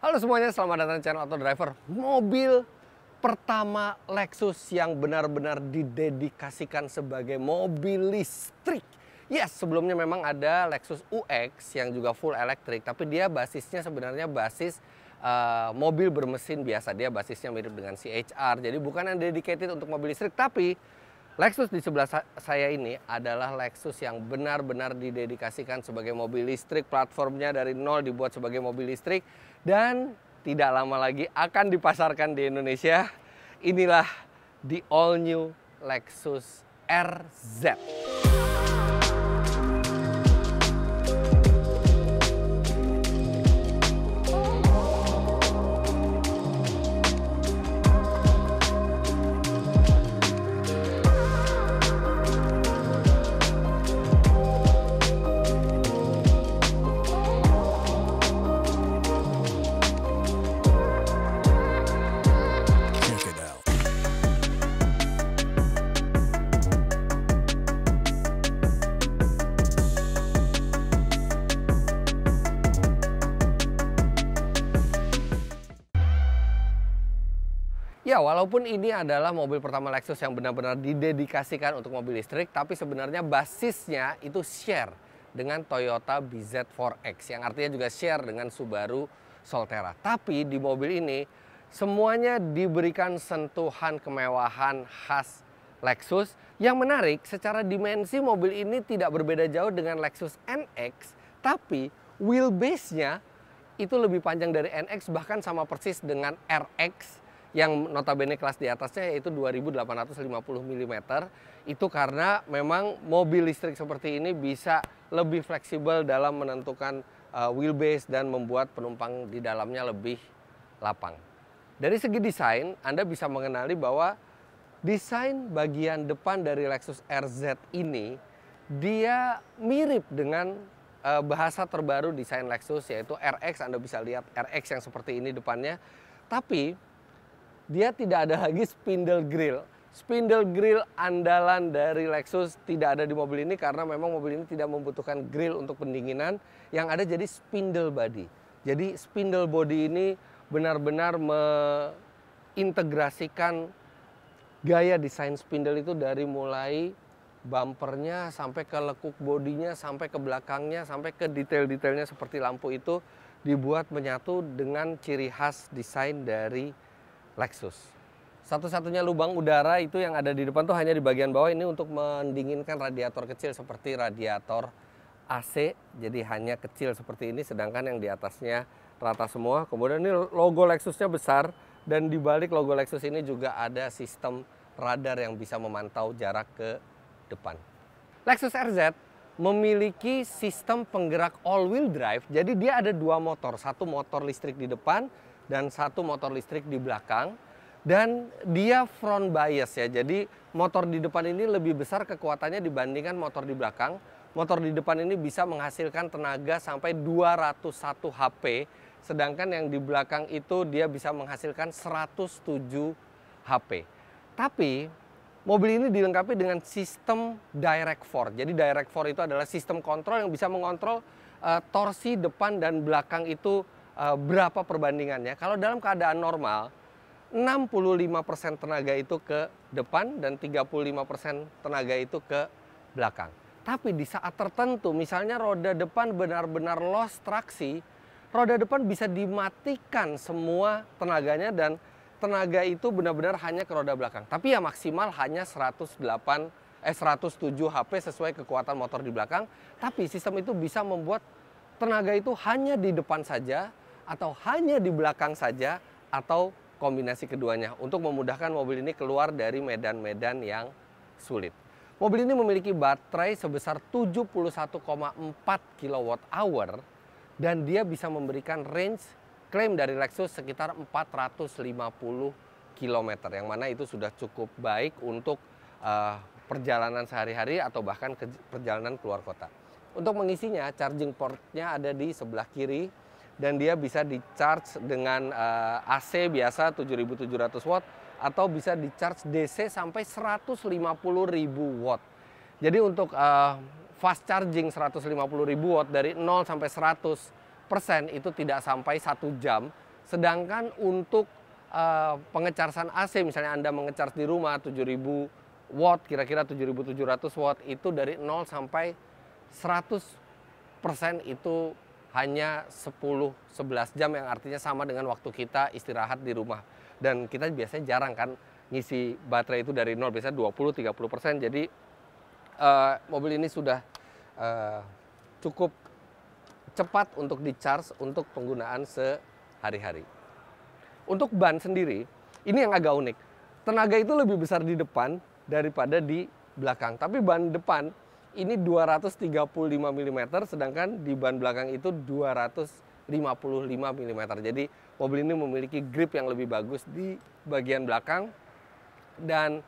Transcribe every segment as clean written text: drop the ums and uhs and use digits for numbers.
Halo semuanya, selamat datang di channel Auto Driver. Mobil pertama Lexus yang benar-benar didedikasikan sebagai mobil listrik. Yes, sebelumnya memang ada Lexus UX yang juga full elektrik, tapi dia basisnya sebenarnya basis mobil bermesin biasa. Dia basisnya mirip dengan CHR, jadi bukan yang dedicated untuk mobil listrik. Tapi Lexus di sebelah saya ini adalah Lexus yang benar-benar didedikasikan sebagai mobil listrik. Platformnya dari nol dibuat sebagai mobil listrik dan tidak lama lagi akan dipasarkan di Indonesia. Inilah the all new Lexus RZ. Ya, walaupun ini adalah mobil pertama Lexus yang benar-benar didedikasikan untuk mobil listrik, tapi sebenarnya basisnya itu share dengan Toyota BZ4X, yang artinya juga share dengan Subaru Solterra. Tapi di mobil ini semuanya diberikan sentuhan kemewahan khas Lexus. Yang menarik, secara dimensi mobil ini tidak berbeda jauh dengan Lexus NX, tapi wheelbase-nya itu lebih panjang dari NX, bahkan sama persis dengan RX yang notabene kelas di atasnya yaitu 2850 mm. Itu karena memang mobil listrik seperti ini bisa lebih fleksibel dalam menentukan wheelbase dan membuat penumpang di dalamnya lebih lapang. Dari segi desain, Anda bisa mengenali bahwa desain bagian depan dari Lexus RZ ini dia mirip dengan bahasa terbaru desain Lexus, yaitu RX. Anda bisa lihat RX yang seperti ini depannya, tapi dia tidak ada lagi spindle grill. Spindle grill andalan dari Lexus tidak ada di mobil ini karena memang mobil ini tidak membutuhkan grill untuk pendinginan. Yang ada jadi spindle body. Jadi spindle body ini benar-benar mengintegrasikan gaya desain spindle itu dari mulai bumpernya sampai ke lekuk bodinya, sampai ke belakangnya, sampai ke detail-detailnya seperti lampu itu dibuat menyatu dengan ciri khas desain dari Lexus. Satu-satunya lubang udara itu yang ada di depan tuh hanya di bagian bawah ini untuk mendinginkan radiator kecil seperti radiator AC. Jadi hanya kecil seperti ini, sedangkan yang di atasnya rata semua. Kemudian ini logo Lexusnya besar dan di balik logo Lexus ini juga ada sistem radar yang bisa memantau jarak ke depan. Lexus RZ memiliki sistem penggerak all-wheel drive. Jadi dia ada dua motor, satu motor listrik di depan dan satu motor listrik di belakang, dan dia front bias ya. Jadi motor di depan ini lebih besar kekuatannya dibandingkan motor di belakang. Motor di depan ini bisa menghasilkan tenaga sampai 201 HP, sedangkan yang di belakang itu dia bisa menghasilkan 107 HP. Tapi mobil ini dilengkapi dengan sistem Direct 4. Jadi Direct 4 itu adalah sistem kontrol yang bisa mengontrol torsi depan dan belakang itu berapa perbandingannya. Kalau dalam keadaan normal 65% tenaga itu ke depan dan 35% tenaga itu ke belakang. Tapi di saat tertentu, misalnya roda depan benar-benar lost traksi, roda depan bisa dimatikan semua tenaganya dan tenaga itu benar-benar hanya ke roda belakang. Tapi ya maksimal hanya 107 HP sesuai kekuatan motor di belakang. Tapi sistem itu bisa membuat tenaga itu hanya di depan saja, atau hanya di belakang saja, atau kombinasi keduanya untuk memudahkan mobil ini keluar dari medan-medan yang sulit. Mobil ini memiliki baterai sebesar 71,4 kWh dan dia bisa memberikan range klaim dari Lexus sekitar 450 km, yang mana itu sudah cukup baik untuk perjalanan sehari-hari atau bahkan perjalanan keluar kota. Untuk mengisinya, charging portnya ada di sebelah kiri dan dia bisa di-charge dengan AC biasa 7.700 watt atau bisa di-charge DC sampai 150.000 watt. Jadi untuk fast charging 150.000 watt dari 0 sampai 100% itu tidak sampai 1 jam. Sedangkan untuk pengecharsan AC, misalnya Anda mengecharge di rumah 7000 watt, kira-kira 7700 watt, itu dari 0 sampai 100% itu hanya 10-11 jam, yang artinya sama dengan waktu kita istirahat di rumah. Dan kita biasanya jarang kan ngisi baterai itu dari 0, biasanya 20-30%. Jadi mobil ini sudah cukup cepat untuk di-charge untuk penggunaan sehari-hari. Untuk ban sendiri, ini yang agak unik. Tenaga itu lebih besar di depan daripada di belakang. Tapi ban depan ini 235 mm, sedangkan di ban belakang itu 255 mm. Jadi mobil ini memiliki grip yang lebih bagus di bagian belakang, dan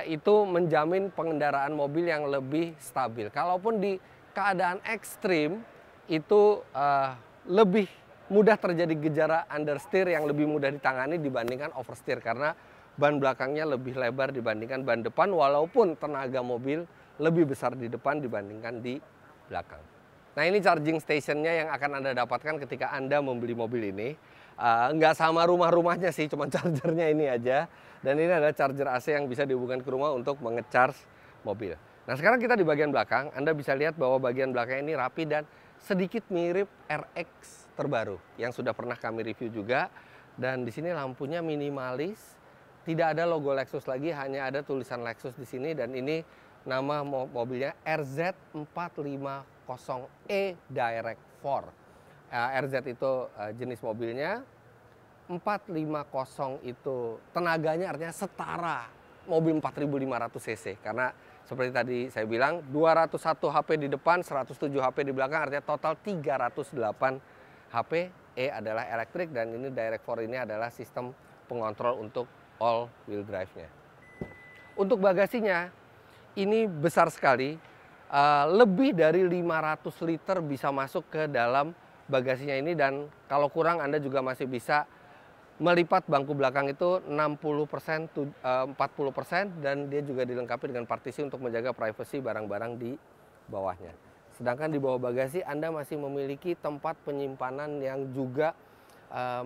itu menjamin pengendaraan mobil yang lebih stabil. Kalaupun di keadaan ekstrim, itu lebih mudah terjadi gejala understeer yang lebih mudah ditangani dibandingkan oversteer, karena ban belakangnya lebih lebar dibandingkan ban depan, walaupun tenaga mobil lebih besar di depan dibandingkan di belakang. Nah, ini charging stationnya yang akan Anda dapatkan ketika Anda membeli mobil ini. Nggak sama rumah-rumahnya sih, cuma chargernya ini aja. Dan ini ada charger AC yang bisa dihubungkan ke rumah untuk mengecharge mobil. Nah, sekarang kita di bagian belakang. Anda bisa lihat bahwa bagian belakang ini rapi dan sedikit mirip RX terbaru yang sudah pernah kami review juga. Dan di sini lampunya minimalis, tidak ada logo Lexus lagi, hanya ada tulisan Lexus di sini. Dan ini nama mobilnya RZ450E Direct 4. RZ itu jenis mobilnya, 450 itu tenaganya artinya setara mobil 4500 cc, karena seperti tadi saya bilang 201 HP di depan, 107 HP di belakang, artinya total 308 HP. Adalah elektrik, dan ini Direct 4 ini adalah sistem pengontrol untuk all wheel drive-nya. Untuk bagasinya ini besar sekali, lebih dari 500 liter bisa masuk ke dalam bagasinya ini, dan kalau kurang Anda juga masih bisa melipat bangku belakang itu 60%, 40%, dan dia juga dilengkapi dengan partisi untuk menjaga privasi barang-barang di bawahnya. Sedangkan di bawah bagasi Anda masih memiliki tempat penyimpanan yang juga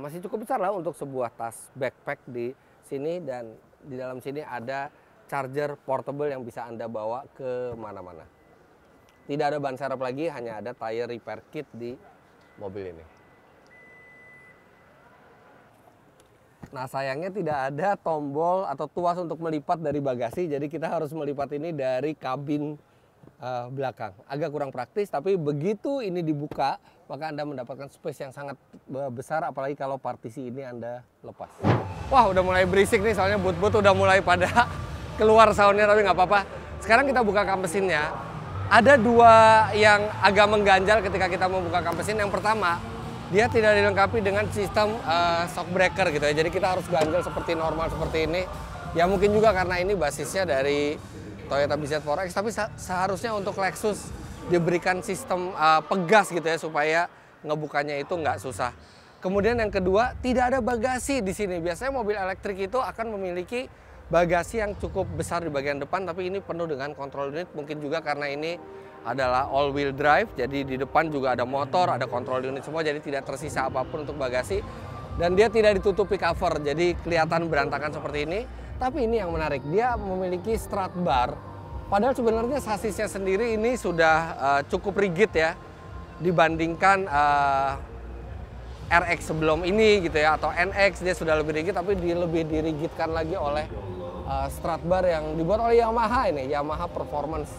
masih cukup besar lah untuk sebuah tas backpack di sini, dan di dalam sini ada charger portable yang bisa Anda bawa ke mana-mana. Tidak ada ban serep lagi, hanya ada tire repair kit di mobil ini. Nah, sayangnya tidak ada tombol atau tuas untuk melipat dari bagasi, jadi kita harus melipat ini dari kabin belakang. Agak kurang praktis, tapi begitu ini dibuka, maka Anda mendapatkan space yang sangat besar, apalagi kalau partisi ini Anda lepas. Wah, udah mulai berisik nih, soalnya boot-boot udah mulai pada keluar soundnya, tapi nggak apa-apa. Sekarang kita buka kap mesinnya. Ada dua yang agak mengganjal ketika kita membuka kap mesin. Yang pertama, dia tidak dilengkapi dengan sistem shock breaker gitu ya. Jadi kita harus ganjel seperti normal seperti ini. Ya mungkin juga karena ini basisnya dari Toyota BZ4X, tapi seharusnya untuk Lexus diberikan sistem pegas gitu ya, supaya ngebukanya itu nggak susah. Kemudian yang kedua, tidak ada bagasi di sini. Biasanya mobil elektrik itu akan memiliki bagasi yang cukup besar di bagian depan, tapi ini penuh dengan kontrol unit. Mungkin juga karena ini adalah all wheel drive, jadi di depan juga ada motor, ada kontrol unit semua, jadi tidak tersisa apapun untuk bagasi. Dan dia tidak ditutupi cover, jadi kelihatan berantakan seperti ini. Tapi ini yang menarik, dia memiliki strut bar. Padahal sebenarnya sasisnya sendiri ini sudah cukup rigid ya, dibandingkan RX sebelum ini gitu ya, atau NX, dia sudah lebih rigid, tapi lebih dirigidkan lagi oleh strut bar yang dibuat oleh Yamaha ini, Yamaha Performance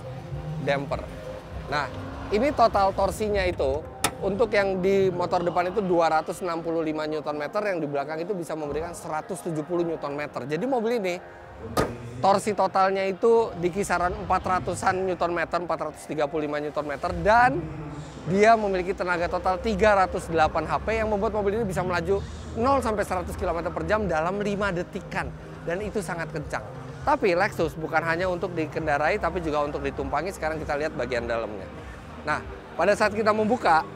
Damper. Nah, ini total torsinya itu untuk yang di motor depan itu 265 Nm, yang di belakang itu bisa memberikan 170 Nm. Jadi mobil ini torsi totalnya itu di kisaran 400-an Nm, 435 Nm, dan dia memiliki tenaga total 308 HP yang membuat mobil ini bisa melaju 0 sampai 100 km per jam dalam 5 detikan, dan itu sangat kencang. Tapi Lexus bukan hanya untuk dikendarai, tapi juga untuk ditumpangi. Sekarang kita lihat bagian dalamnya. Nah, pada saat kita membuka,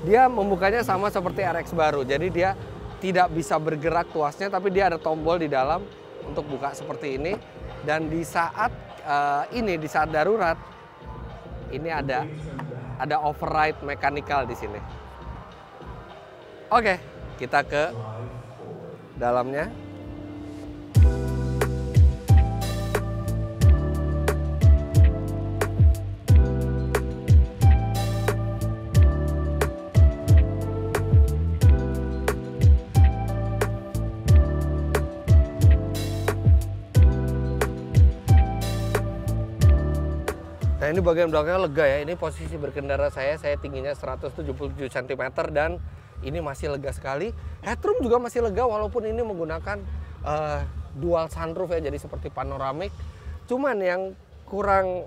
dia membukanya sama seperti RX baru. Jadi dia tidak bisa bergerak tuasnya, tapi dia ada tombol di dalam untuk buka seperti ini. Dan di saat di saat darurat, ini ada override mechanical di sini. Oke, kita ke dalamnya. Nah, ini bagian belakangnya lega ya. Ini posisi berkendara saya tingginya 177 cm dan ini masih lega sekali. Headroom juga masih lega walaupun ini menggunakan dual sunroof ya, jadi seperti panoramik. Cuman yang kurang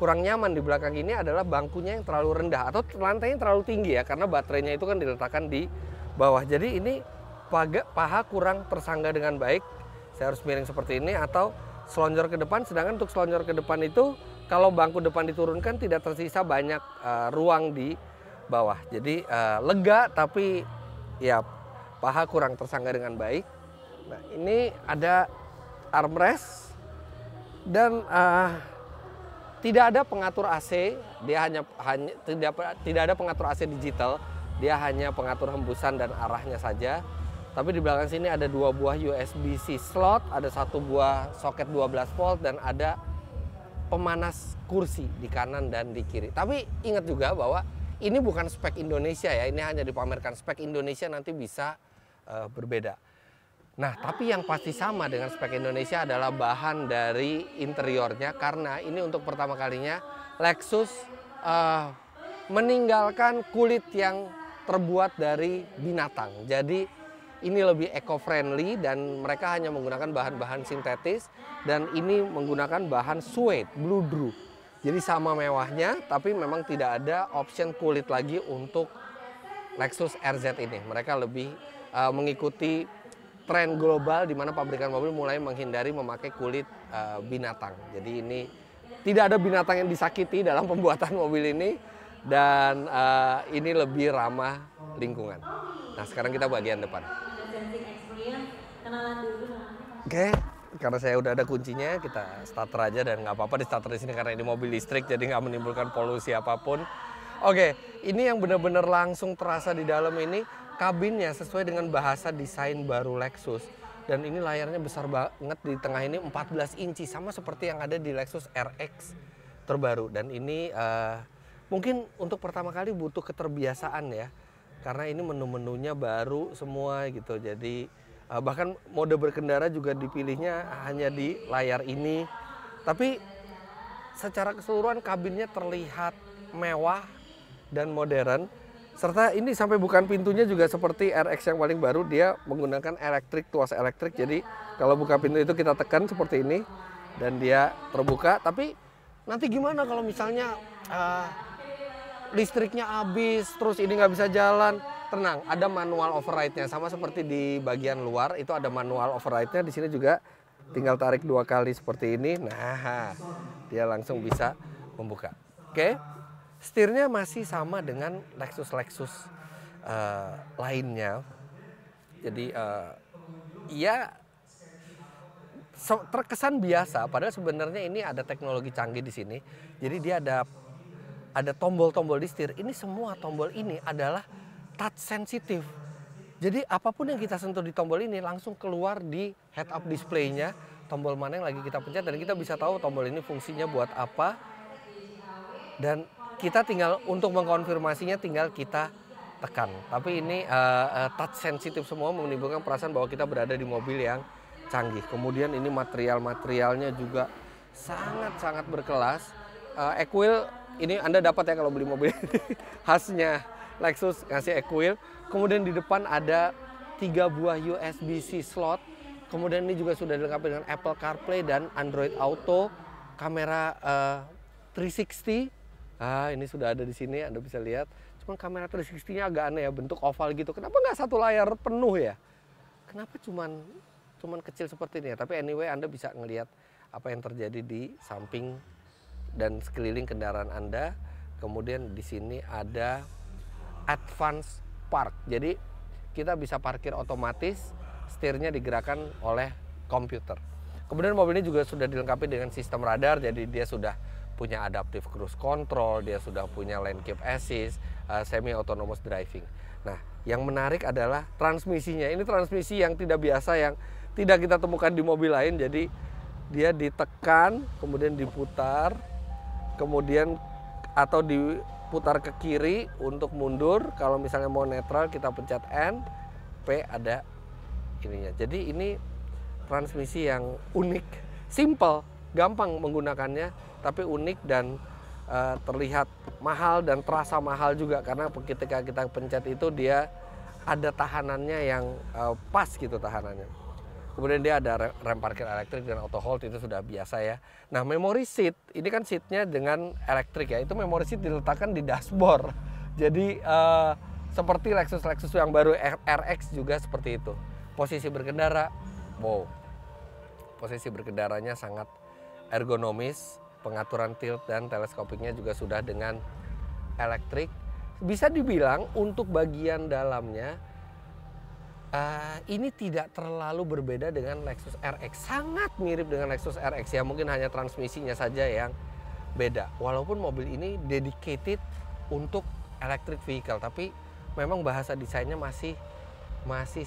nyaman di belakang ini adalah bangkunya yang terlalu rendah atau lantainya terlalu tinggi ya, karena baterainya itu kan diletakkan di bawah. Jadi ini paha kurang tersangga dengan baik. Saya harus miring seperti ini atau selonjor ke depan, sedangkan untuk selonjor ke depan itu kalau bangku depan diturunkan tidak tersisa banyak ruang di bawah. Jadi lega tapi ya paha kurang tersangga dengan baik. Nah, ini ada armrest dan tidak ada pengatur AC, dia hanya tidak ada pengatur AC digital, dia hanya pengatur hembusan dan arahnya saja. Tapi di belakang sini ada 2 buah USB-C slot, ada 1 buah soket 12 volt dan ada pemanas kursi di kanan dan di kiri. Tapi ingat juga bahwa ini bukan spek Indonesia ya, ini hanya dipamerkan. Spek Indonesia nanti bisa berbeda. Nah, tapi yang pasti sama dengan spek Indonesia adalah bahan dari interiornya, karena ini untuk pertama kalinya Lexus meninggalkan kulit yang terbuat dari binatang. Jadi ini lebih eco-friendly dan mereka hanya menggunakan bahan-bahan sintetis dan ini menggunakan bahan suede, bludru. Jadi sama mewahnya, tapi memang tidak ada option kulit lagi untuk Lexus RZ ini. Mereka lebih mengikuti tren global di mana pabrikan mobil mulai menghindari memakai kulit binatang. Jadi ini tidak ada binatang yang disakiti dalam pembuatan mobil ini dan ini lebih ramah lingkungan. Nah, sekarang kita bagian depan. Oke, karena saya udah ada kuncinya, kita starter aja dan nggak apa-apa di starter di sini karena ini mobil listrik, jadi nggak menimbulkan polusi apapun. Oke, ini yang benar-benar langsung terasa di dalam ini kabinnya sesuai dengan bahasa desain baru Lexus. Dan ini layarnya besar banget di tengah ini, 14 inci sama seperti yang ada di Lexus RX terbaru. Dan ini mungkin untuk pertama kali butuh keterbiasaan ya, karena ini menu-menunya baru semua gitu. Jadi bahkan mode berkendara juga dipilihnya hanya di layar ini. Tapi secara keseluruhan kabinnya terlihat mewah dan modern. Serta ini sampai bukan pintunya juga seperti RX yang paling baru, dia menggunakan tuas elektrik. Jadi kalau buka pintu itu kita tekan seperti ini dan dia terbuka. Tapi nanti gimana kalau misalnya listriknya habis, terus ini nggak bisa jalan? Tenang, ada manual override-nya, sama seperti di bagian luar itu ada manual override-nya. Di sini juga tinggal tarik 2 kali seperti ini. Nah, dia langsung bisa membuka. Oke, setirnya masih sama dengan Lexus lainnya. Jadi ya terkesan biasa, padahal sebenarnya ini ada teknologi canggih di sini. Jadi dia ada tombol-tombol di setir. Ini semua tombol ini adalah touch sensitif. Jadi apapun yang kita sentuh di tombol ini langsung keluar di head up display-nya tombol mana yang lagi kita pencet dan kita bisa tahu tombol ini fungsinya buat apa. Dan kita tinggal untuk mengkonfirmasinya tinggal kita tekan. Tapi ini touch sensitif semua, menimbulkan perasaan bahwa kita berada di mobil yang canggih. Kemudian ini materialnya juga sangat-sangat berkelas. Equil ini Anda dapat ya kalau beli mobil khasnya Lexus ngasih equil. Kemudian di depan ada 3 buah USB-C slot. Kemudian ini juga sudah dilengkapi dengan Apple CarPlay dan Android Auto. Kamera 360. Ini sudah ada di sini, Anda bisa lihat. Cuman kamera 360-nya agak aneh ya, bentuk oval gitu. Kenapa nggak satu layar penuh ya? Kenapa cuman kecil seperti ini ya? Tapi anyway, Anda bisa ngelihat apa yang terjadi di samping dan sekeliling kendaraan Anda. Kemudian di sini ada Advance Park. Jadi kita bisa parkir otomatis, setirnya digerakkan oleh komputer. Kemudian mobil ini juga sudah dilengkapi dengan sistem radar, jadi dia sudah punya adaptive cruise control, dia sudah punya lane keep assist, semi autonomous driving. Nah, yang menarik adalah transmisinya. Ini transmisi yang tidak biasa, yang tidak kita temukan di mobil lain. Jadi dia ditekan, kemudian diputar, kemudian atau diputar ke kiri untuk mundur. Kalau misalnya mau netral kita pencet N, P ada ininya. Jadi ini transmisi yang unik, simple, gampang menggunakannya, tapi unik dan terlihat mahal dan terasa mahal juga, karena ketika kita pencet itu dia ada tahanannya yang pas gitu tahanannya. Kemudian dia ada rem parkir elektrik dan auto hold, itu sudah biasa ya. Nah, memory seat, ini kan seatnya dengan elektrik ya, itu memory seat diletakkan di dashboard. Jadi seperti Lexus yang baru RX juga seperti itu. Posisi berkendara, wow, posisi berkendaranya sangat ergonomis. Pengaturan tilt dan teleskopiknya juga sudah dengan elektrik. Bisa dibilang untuk bagian dalamnya ini tidak terlalu berbeda dengan Lexus RX. Sangat mirip dengan Lexus RX ya, mungkin hanya transmisinya saja yang beda. Walaupun mobil ini dedicated untuk electric vehicle, tapi memang bahasa desainnya masih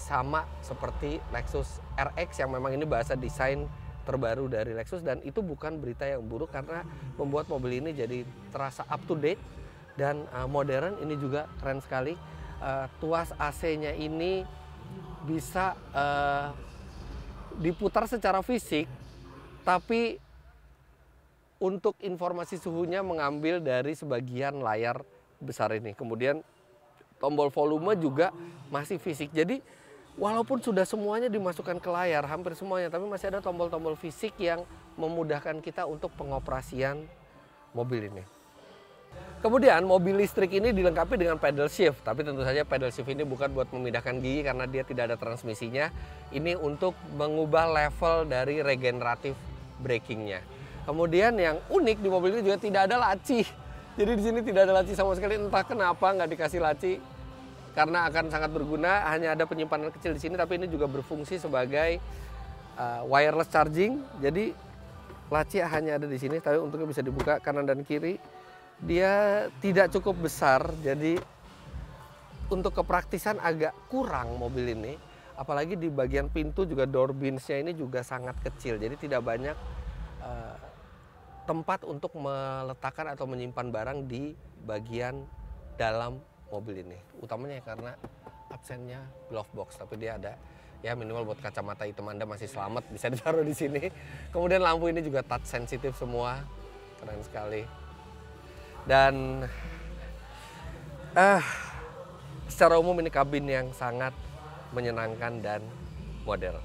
sama seperti Lexus RX yang memang ini bahasa desain terbaru dari Lexus, dan itu bukan berita yang buruk karena membuat mobil ini jadi terasa up to date dan modern. Ini juga keren sekali. Tuas AC-nya ini bisa diputar secara fisik, tapi untuk informasi suhunya mengambil dari sebagian layar besar ini. Kemudian tombol volume juga masih fisik. Jadi walaupun sudah semuanya dimasukkan ke layar, hampir semuanya, tapi masih ada tombol-tombol fisik yang memudahkan kita untuk pengoperasian mobil ini. Kemudian mobil listrik ini dilengkapi dengan pedal shift, tapi tentu saja pedal shift ini bukan buat memindahkan gigi karena dia tidak ada transmisinya. Ini untuk mengubah level dari regeneratif brakingnya. Kemudian yang unik di mobil ini juga tidak ada laci. Jadi di sini tidak ada laci sama sekali, entah kenapa nggak dikasih laci. Karena akan sangat berguna, hanya ada penyimpanan kecil di sini, tapi ini juga berfungsi sebagai wireless charging. Jadi laci hanya ada di sini, tapi untuknya bisa dibuka kanan dan kiri. Dia tidak cukup besar, jadi untuk kepraktisan agak kurang mobil ini. Apalagi di bagian pintu juga door bins-nya ini juga sangat kecil, jadi tidak banyak tempat untuk meletakkan atau menyimpan barang di bagian dalam mobil ini, utamanya karena absennya glove box, tapi dia ada ya, minimal buat kacamata hitam Anda masih selamat, bisa ditaruh di sini. Kemudian lampu ini juga touch sensitif semua, keren sekali. Dan secara umum ini kabin yang sangat menyenangkan dan modern.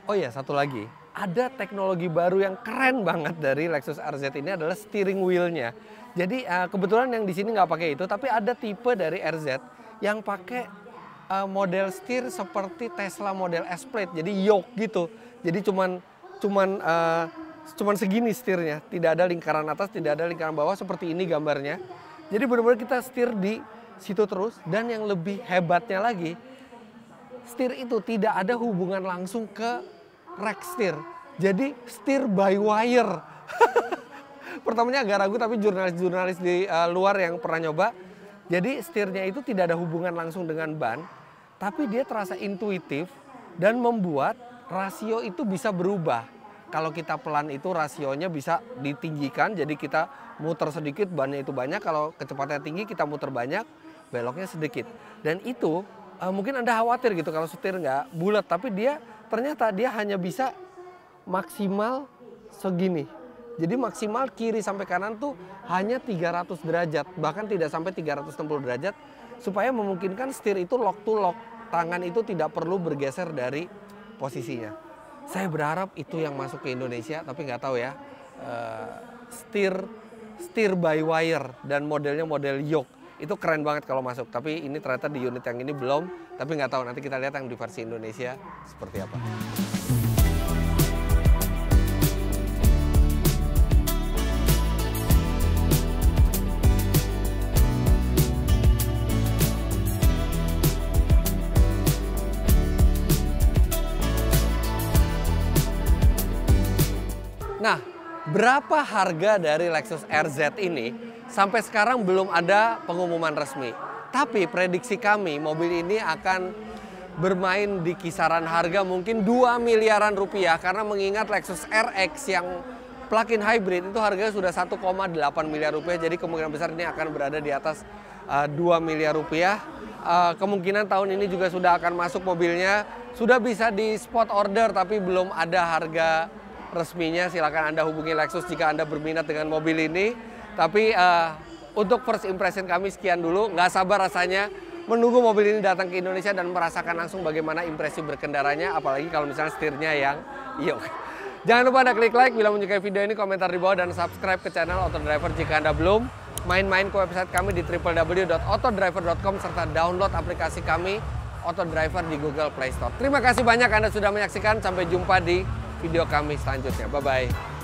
Oh iya, satu lagi, ada teknologi baru yang keren banget dari Lexus RZ ini adalah steering wheel-nya. Jadi kebetulan yang di sini nggak pakai itu, tapi ada tipe dari RZ yang pakai model setir seperti Tesla model S-Plate, jadi yoke gitu. Jadi cuman segini setirnya, tidak ada lingkaran atas, tidak ada lingkaran bawah, seperti ini gambarnya. Jadi benar-benar kita setir di situ terus, dan yang lebih hebatnya lagi, setir itu tidak ada hubungan langsung ke rack setir. Jadi setir by wire. Pertamanya agak ragu, tapi jurnalis-jurnalis di luar yang pernah nyoba, jadi setirnya itu tidak ada hubungan langsung dengan ban, tapi dia terasa intuitif dan membuat rasio itu bisa berubah. Kalau kita pelan itu rasionya bisa ditinggikan, jadi kita muter sedikit, bannya itu banyak. Kalau kecepatannya tinggi kita muter banyak, beloknya sedikit. Dan itu mungkin Anda khawatir gitu kalau setir nggak bulat, tapi ternyata dia hanya bisa maksimal segini. Jadi maksimal kiri sampai kanan tuh hanya 300 derajat, bahkan tidak sampai 360 derajat, supaya memungkinkan setir itu lock to lock, tangan itu tidak perlu bergeser dari posisinya. Saya berharap itu yang masuk ke Indonesia, tapi nggak tahu ya. Steer by wire dan modelnya model yoke, itu keren banget kalau masuk. Tapi ini ternyata di unit yang ini belum, tapi nggak tahu, nanti kita lihat yang di versi Indonesia seperti apa. Nah, berapa harga dari Lexus RZ ini? sampai sekarang belum ada pengumuman resmi. Tapi prediksi kami mobil ini akan bermain di kisaran harga mungkin 2 miliaran rupiah. Karena mengingat Lexus RX yang plug-in hybrid itu harganya sudah 1,8 miliar rupiah. Jadi kemungkinan besar ini akan berada di atas 2 miliar rupiah. Kemungkinan tahun ini juga sudah akan masuk mobilnya. Sudah bisa di spot order tapi belum ada harga resminya. Silakan Anda hubungi Lexus jika Anda berminat dengan mobil ini. Tapi untuk first impression kami sekian dulu. Nggak sabar rasanya menunggu mobil ini datang ke Indonesia dan merasakan langsung bagaimana impresi berkendaranya. Apalagi kalau misalnya setirnya yang iok. Jangan lupa Anda klik like bila menyukai video ini, komentar di bawah, dan subscribe ke channel Autodriver jika Anda belum. Main-main ke website kami di www.autodriver.com serta download aplikasi kami Autodriver di Google Play Store. Terima kasih banyak Anda sudah menyaksikan. Sampai jumpa di video kami selanjutnya. Bye-bye.